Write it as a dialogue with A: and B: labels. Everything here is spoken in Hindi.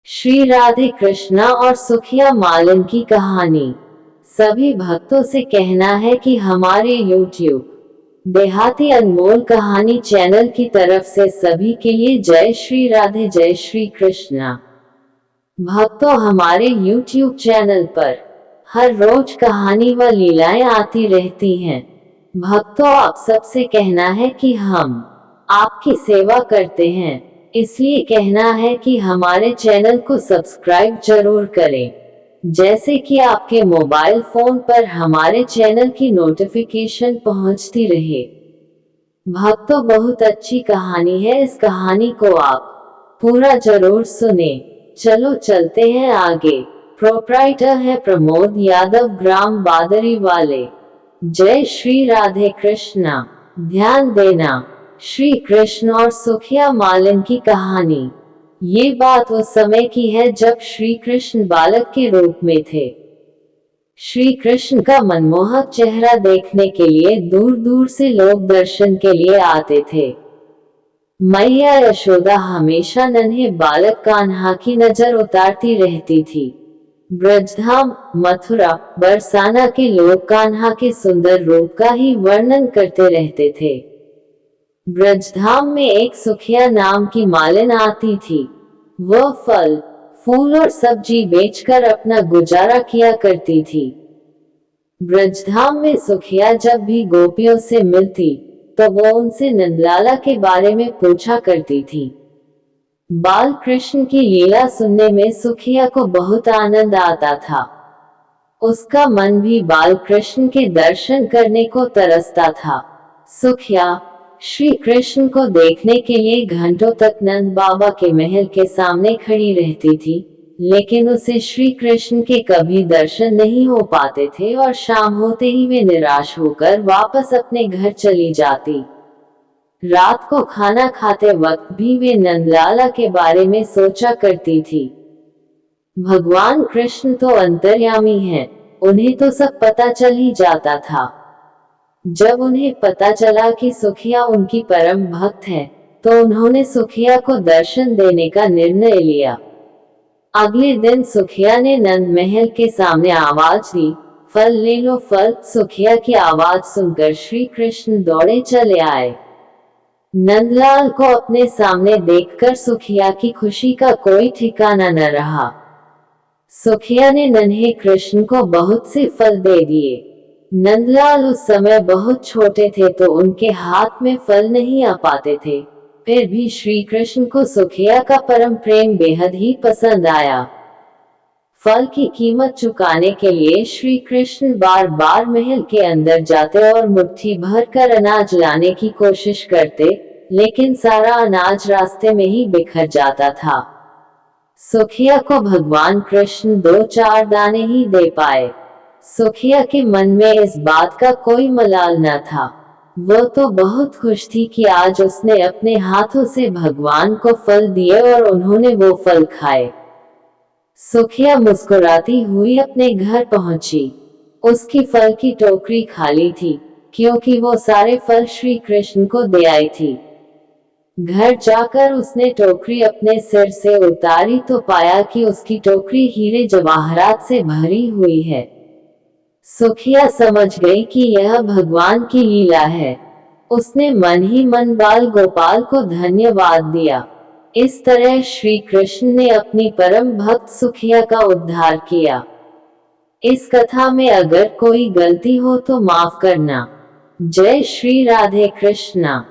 A: श्री राधे कृष्णा और सुखिया मालन की कहानी। सभी भक्तों से कहना है कि हमारे YouTube देहाती अनमोल कहानी चैनल की तरफ से सभी के लिए जय श्री राधे जय श्री कृष्णा। भक्तों, हमारे YouTube चैनल पर हर रोज कहानी व लीलाएं आती रहती हैं। भक्तों, आप सबसे कहना है कि हम आपकी सेवा करते हैं, इसलिए कहना है कि हमारे चैनल को सब्सक्राइब जरूर करें, जैसे कि आपके मोबाइल फोन पर हमारे चैनल की नोटिफिकेशन पहुंचती रहे। भक्तों, बहुत अच्छी कहानी है, इस कहानी को आप पूरा जरूर सुने। चलो चलते हैं आगे। प्रोप्राइटर है प्रमोद यादव, ग्राम बादरी वाले। जय श्री राधे कृष्णा। ध्यान देना, श्री कृष्ण और सुखिया मालन की कहानी। ये बात उस समय की है जब श्री कृष्ण बालक के रूप में थे। श्री कृष्ण का मनमोहक चेहरा देखने के लिए दूर दूर से लोग दर्शन के लिए आते थे। मैया यशोदा हमेशा नन्हे बालक कान्हा की नजर उतारती रहती थी। ब्रजधाम, मथुरा, बरसाना के लोग कान्हा के सुंदर रूप का ही वर्णन करते रहते थे। ब्रजधाम में एक सुखिया नाम की मालिन आती थी। वह फल, फूल और सब्जी बेचकर अपना गुजारा किया करती थी। ब्रजधाम में सुखिया जब भी गोपियों से मिलती तो वो उनसे नंदलाला के बारे में पूछा करती थी। बाल कृष्ण की लीला सुनने में सुखिया को बहुत आनंद आता था। उसका मन भी बाल कृष्ण के दर्शन करने को तरसता था। सुखिया श्री कृष्ण को देखने के लिए घंटों तक नंद बाबा के महल के सामने खड़ी रहती थी, लेकिन उसे श्री कृष्ण के कभी दर्शन नहीं हो पाते थे और शाम होते ही वे निराश होकर वापस अपने घर चली जाती। रात को खाना खाते वक्त भी वे नंदलाला के बारे में सोचा करती थी। भगवान कृष्ण तो अंतर्यामी हैं, उन्हें तो सब पता चल ही जाता था। जब उन्हें पता चला कि सुखिया उनकी परम भक्त है, तो उन्होंने सुखिया को दर्शन देने का निर्णय लिया। अगले दिन सुखिया ने नंद महल के सामने आवाज दी, फल ले लो फल। सुखिया की आवाज सुनकर श्री कृष्ण दौड़े चले आए। नंदलाल को अपने सामने देखकर सुखिया की खुशी का कोई ठिकाना न रहा। सुखिया ने नन्हे कृष्ण को बहुत से फल दे दिए। नंदलाल उस समय बहुत छोटे थे तो उनके हाथ में फल नहीं आ पाते थे, फिर भी श्री कृष्ण को सुखिया का परम प्रेम बेहद ही पसंद आया। फल की कीमत चुकाने के लिए श्री कृष्ण बार बार महल के अंदर जाते और मुट्ठी भर कर अनाज लाने की कोशिश करते, लेकिन सारा अनाज रास्ते में ही बिखर जाता था। सुखिया को भगवान कृष्ण 2-4 दाने ही दे पाए। सुखिया के मन में इस बात का कोई मलाल न था। वह तो बहुत खुश थी कि आज उसने अपने हाथों से भगवान को फल दिए और उन्होंने वो फल खाए। सुखिया मुस्कुराती हुई अपने घर पहुंची। उसकी फल की टोकरी खाली थी, क्योंकि वो सारे फल श्री कृष्ण को दे आई थी। घर जाकर उसने टोकरी अपने सिर से उतारी तो पाया कि उसकी टोकरी हीरे जवाहरात से भरी हुई है। सुखिया समझ गई कि यह भगवान की लीला है। उसने मन ही मन बाल गोपाल को धन्यवाद दिया। इस तरह श्री कृष्ण ने अपनी परम भक्त सुखिया का उद्धार किया। इस कथा में अगर कोई गलती हो तो माफ करना। जय श्री राधे कृष्णा।